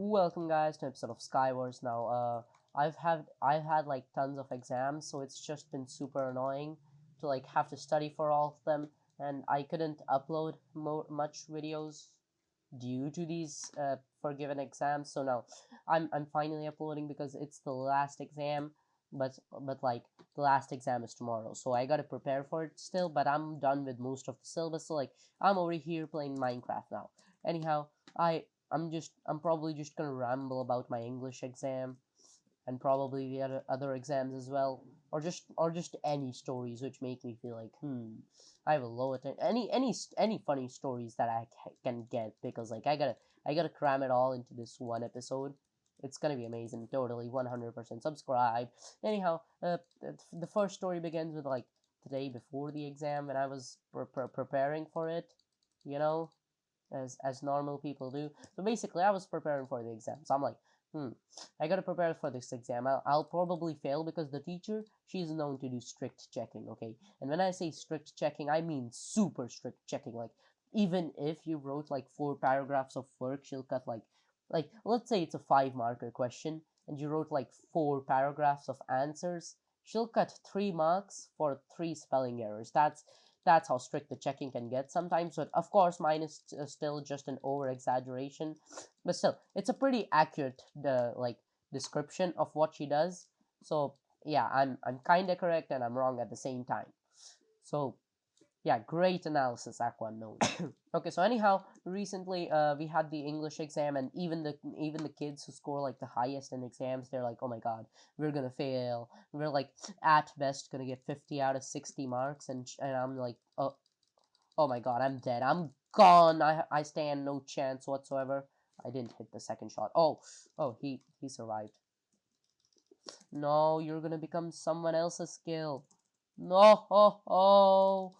Welcome guys to an episode of Skywars. Now, I've had like tons of exams, so it's just been super annoying to like have to study for all of them, and I couldn't upload much videos due to these forgiven exams. So now I'm finally uploading because it's the last exam, but like the last exam is tomorrow, so I gotta prepare for it still. But I'm done with most of the syllabus, so like I'm over here playing Minecraft now. Anyhow, I'm probably just gonna ramble about my English exam and probably the other exams as well, or just any stories which make me feel like I have a low attention. Any funny stories that I can get, because like I gotta cram it all into this one episode. It's gonna be amazing. Totally 100% subscribe. Anyhow, the first story begins with like the day before the exam when I was preparing for it, you know, as normal people do. So basically, I was preparing for the exam. So I'm like, I gotta prepare for this exam. I'll probably fail because the teacher, she's known to do strict checking, okay? And when I say strict checking, I mean super strict checking. Like, even if you wrote like 4 paragraphs of work, she'll cut like let's say it's a 5 marker question and you wrote like 4 paragraphs of answers, she'll cut 3 marks for 3 spelling errors. That's how strict the checking can get sometimes. But of course, mine is still just an over exaggeration, but still, it's a pretty accurate like description of what she does. So yeah, I'm kind of correct and I'm wrong at the same time. So yeah, great analysis, Aqua knows. Okay, so anyhow, recently we had the English exam, and even the kids who score like the highest in exams, they're like, oh my god, we're gonna fail. We're like at best gonna get 50 out of 60 marks, and I'm like, oh my god, I'm dead. I'm gone. I stand no chance whatsoever. I didn't hit the second shot. Oh, he survived. No, you're gonna become someone else's skill. No,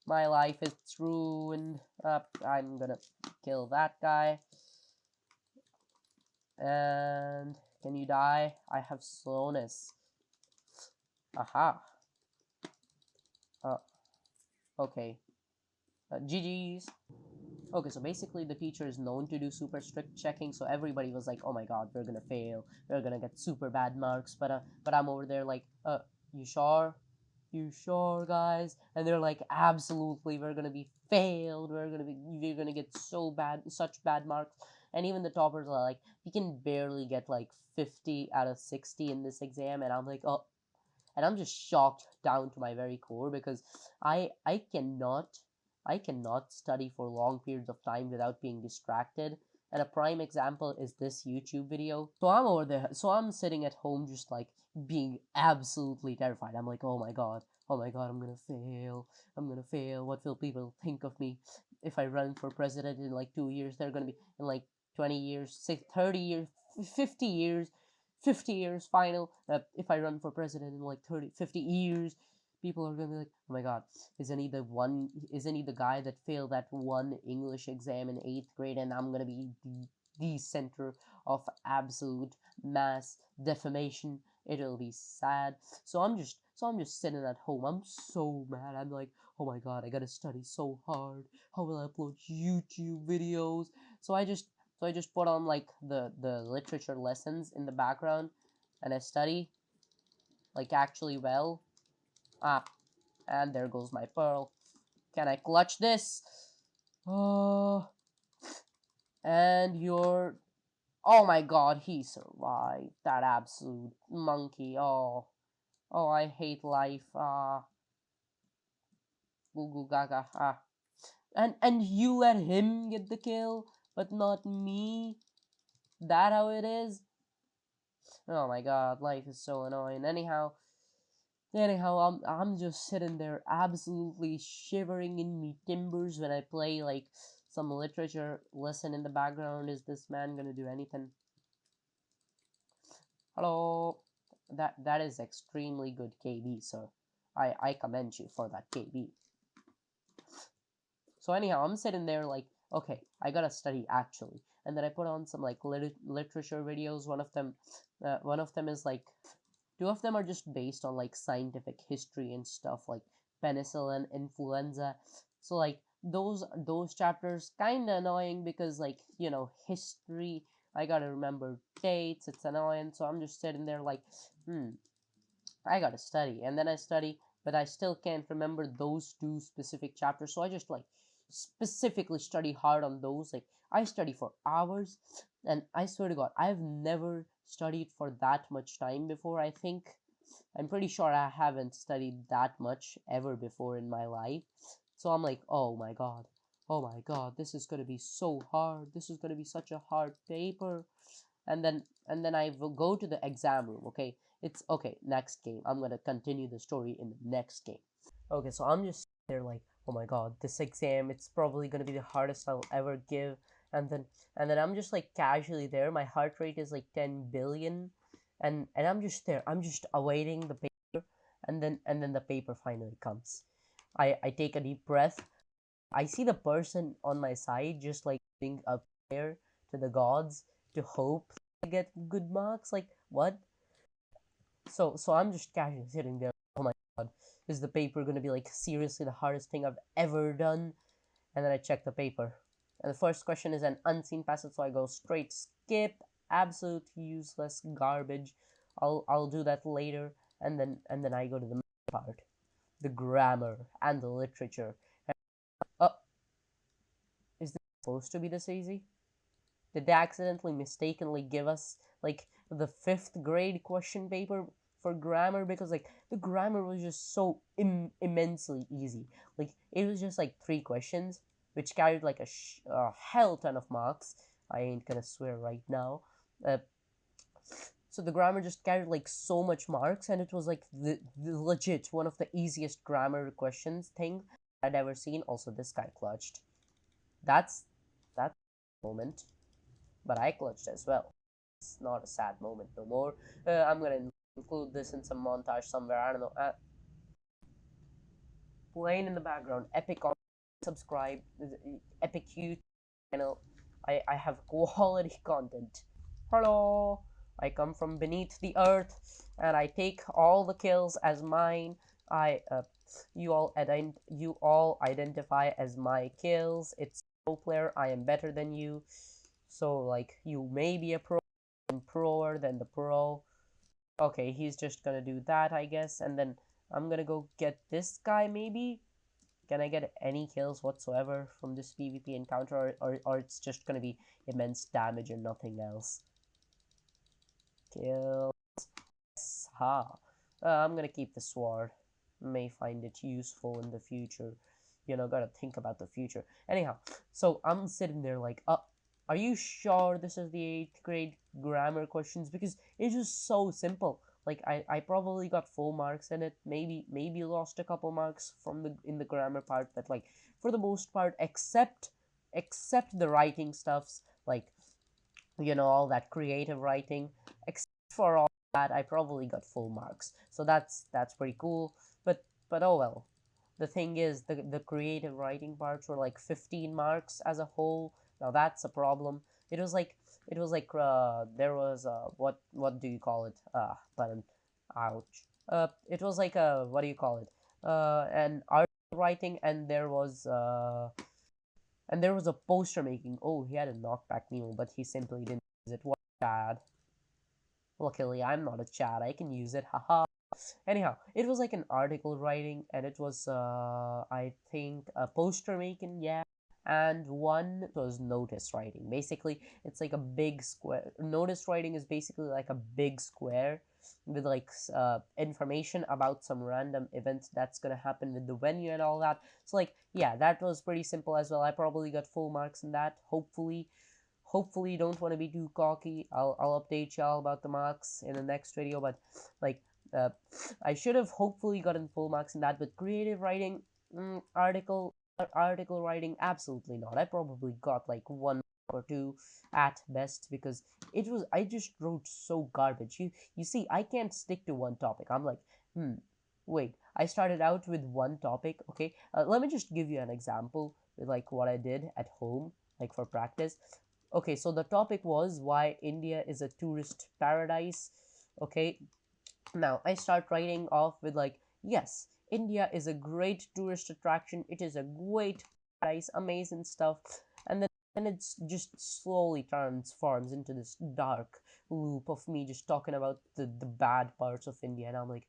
my life is ruined. I'm gonna kill that guy. And can you die? I have slowness. Aha. Okay. GG's. Okay, so basically the teacher is known to do super strict checking, so everybody was like, oh my god, we're gonna fail. We're gonna get super bad marks. But I'm over there like, you sure? You sure, guys? And they're like, absolutely, we're gonna be failed. We're gonna get such bad marks. And even the toppers are like, we can barely get like 50 out of 60 in this exam. And I'm like, oh, and I'm just shocked down to my very core, because I cannot study for long periods of time without being distracted. And a prime example is this YouTube video. So I'm over there, so I'm sitting at home just like being absolutely terrified. I'm like, oh my god, I'm gonna fail. What will people think of me if I run for president in like 2 years? They're gonna be in like 20 years, 30 years, 50 years, 50 years final. If I run for president in like 50 years, people are gonna be like, oh my god, isn't he the guy that failed that one English exam in 8th grade, and I'm gonna be the center of absolute mass defamation. It'll be sad. So I'm just sitting at home. I'm so mad. I'm like, oh my god, I gotta study so hard. How will I upload YouTube videos? So I just put on like the literature lessons in the background, and I study like actually well. And there goes my pearl. Can I clutch this? Oh, and oh my god, he survived. That absolute monkey. Oh, I hate life. Goo goo gaga. And you let him get the kill, but not me. That how it is? Oh my god, life is so annoying. Anyhow, I'm just sitting there absolutely shivering in me timbers when I play like some literature lesson in the background. Is this man gonna do anything? Hello. That is extremely good KB, sir. I commend you for that KB. So anyhow, I'm sitting there like, okay, I gotta study actually, and then I put on some like literature videos. One of them is like, 2 of them are just based on like scientific history and stuff, like penicillin, influenza. So like those chapters kind of annoying because, like, history I gotta remember dates. It's annoying. So I'm just sitting there like, I gotta study. And then I study, but I still can't remember those 2 specific chapters. So I just like specifically study hard on those. Like I study for hours, and I swear to God, I've never studied for that much time before. I'm pretty sure I haven't studied that much ever before in my life. So I'm like, oh my God, this is gonna be so hard. This is gonna be such a hard paper. And then I will go to the exam room. Okay, it's okay. Next game, I'm gonna continue the story in the next game. Okay, so I'm just there like, oh my God, this exam, it's probably gonna be the hardest I'll ever give. And then I'm just like casually there. My heart rate is like 10 billion, and I'm just there. I'm just awaiting the paper, and then the paper finally comes. I take a deep breath. I see the person on my side just like doing a prayer to the gods to hope I get good marks. Like what? So I'm just casually sitting there. Oh my God, is the paper gonna be like seriously the hardest thing I've ever done? And then I check the paper, and the first question is an unseen passage, so I go straight skip. Absolute useless garbage. I'll do that later, and then I go to the main part, the grammar and the literature. And, is this supposed to be this easy? Did they accidentally mistakenly give us like the 5th grade question paper for grammar? Because like the grammar was just so immensely easy. Like it was just like 3 questions which carried like a hell ton of marks. I ain't gonna swear right now. So the grammar just carried like so much marks, and it was like the legit one of the easiest grammar questions thing I'd ever seen. Also, this guy clutched. That's a moment, but I clutched as well. It's not a sad moment no more. I'm gonna include this in some montage somewhere. I don't know. Playing in the background, epic subscribe, epic YouTube channel. I have quality content. Hello, I come from beneath the earth, and I take all the kills as mine. You all identify as my kills. It's pro player. I am better than you. So like you may be a pro, I'm proer than the pro. Okay, he's just gonna do that, I guess, and then I'm gonna go get this guy maybe. Can I get any kills whatsoever from this PvP encounter, or it's just gonna be immense damage and nothing else? Kills. Yes, ha. I'm gonna keep the sword. May find it useful in the future. You know, gotta think about the future. Anyhow, so I'm sitting there like, are you sure this is the 8th grade grammar questions? Because it's just so simple. Like I probably got full marks in it, maybe lost a couple marks from the grammar part, but like for the most part, except the writing stuffs, like you know, all that creative writing, except for all that, I probably got full marks. So that's pretty cool. But oh well. The thing is, the creative writing parts were like 15 marks as a whole. Now that's a problem. There was what do you call it? Button. Ouch. It was like a, what do you call it? An art writing, and there was a poster making. Oh, he had a knockback Nemo, but he simply didn't use it. What bad. Luckily, I'm not a Chad. I can use it. Haha. Anyhow, it was like an article writing, and it was I think a poster making, yeah. And one was notice writing. Basically, it's like a big square. Notice writing is basically like a big square with like information about some random event that's gonna happen with the venue and all that. So like, yeah, that was pretty simple as well. I probably got full marks in that. Hopefully, don't want to be too cocky. I'll update y'all about the marks in the next video, but like I should have hopefully gotten full marks in that. But creative writing, article writing, absolutely not. I probably got like 1 or 2 at best, because I just wrote so garbage. You see, I can't stick to one topic. I'm like, wait, I started out with one topic. Okay, let me just give you an example with like what I did at home, like for practice. Okay, so the topic was why India is a tourist paradise. Okay, now I start writing off with like, yes, India is a great tourist attraction. It is a great paradise, amazing stuff. And then and it's just slowly transforms into this dark loop of me just talking about the bad parts of India, and I'm like,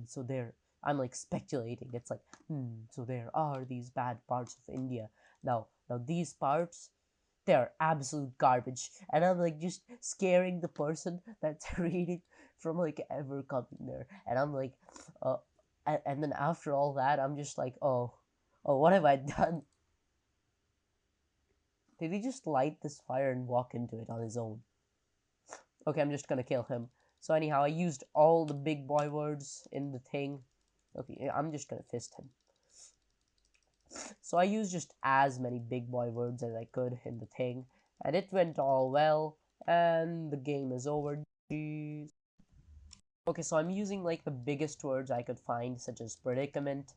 so there. I'm like speculating. It's like, so there are these bad parts of India. Now these parts, they're absolute garbage, and I'm like just scaring the person that's reading from like ever coming there, and I'm like, uh, and then after all that, I'm just like, oh, what have I done? Did he just light this fire and walk into it on his own? Okay, I'm just gonna kill him. So anyhow, I used all the big boy words in the thing. Okay, I'm just gonna fist him. So I used just as many big boy words as I could in the thing, and it went all well, and the game is over. Jeez. Okay, so I'm using like the biggest words I could find, such as predicament,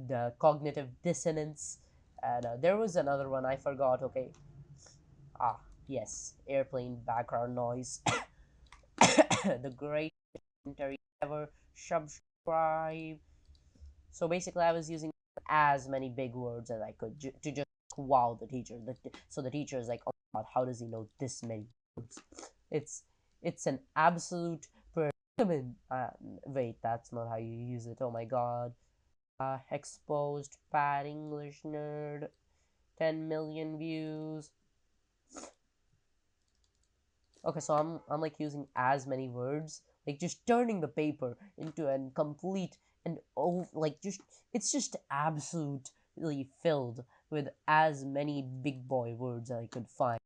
the cognitive dissonance, and there was another one I forgot. Okay, yes, airplane background noise. The great ever subscribe. So basically, I was using as many big words as I could to just wow the teacher. So the teacher is like, oh my god, how does he know this many words? It's it's an absolute predicament. Wait, that's not how you use it. Oh my god. Exposed bad English nerd. 10 million views. Okay, so I'm like using as many words, like just turning the paper into a complete and like just it's just absolutely filled with as many big boy words as I could find.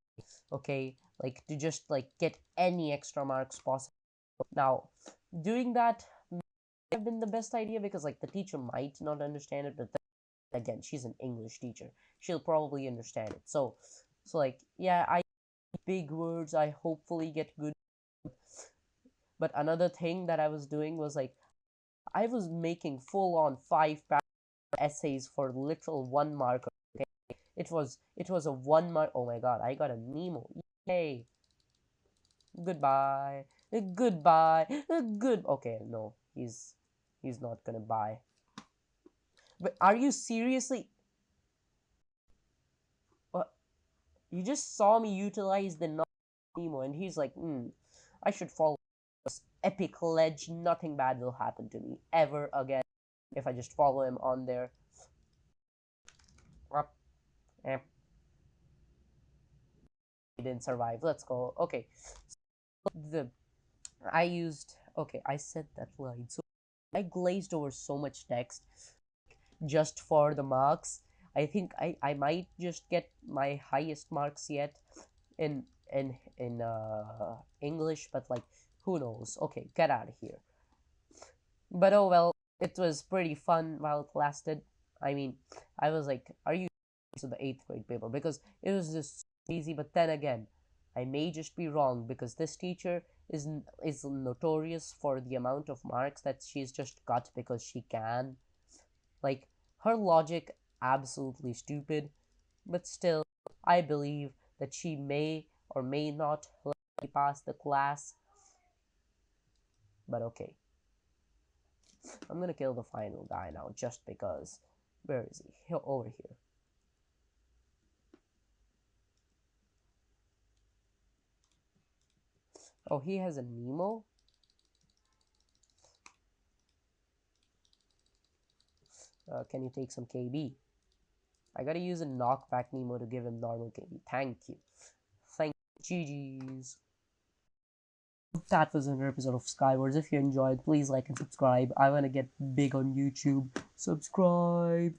Okay, like to just like get any extra marks possible. Now, doing that might have been the best idea because like the teacher might not understand it, but then, again, she's an English teacher. She'll probably understand it. So like yeah, I big words. I hopefully get good. But another thing that I was doing was like I was making full on 5 essays for literal 1 marker. Okay, it was a 1 mark. Oh my god, I got a Nemo. Yay! Goodbye. Goodbye. Good. Okay, no, he's not gonna buy. But are you seriously? What? You just saw me utilize the Nemo, and he's like, I should follow this epic ledge. Nothing bad will happen to me ever again if I just follow him on there. He didn't survive. Let's go. Okay. The I used okay, I said that line. So I glazed over so much text just for the marks. I think I might just get my highest marks yet in English, but like who knows? Okay, get out of here. But oh well, it was pretty fun while it lasted. I mean, I was like, are you to the 8th grade paper? Because it was just easy, but then again, I may just be wrong because this teacher is notorious for the amount of marks that she's just got because she can. Like, her logic absolutely stupid, but still, I believe that she may or may not let me pass the class. But okay. I'm gonna kill the final guy now just because. Where is he? Over here. Oh, he has a Nemo? Can you take some KB? I gotta use a knockback Nemo to give him normal KB. Thank you. Thank you. GG's. That was another episode of Skywars. If you enjoyed, please like and subscribe. I wanna get big on YouTube. Subscribe.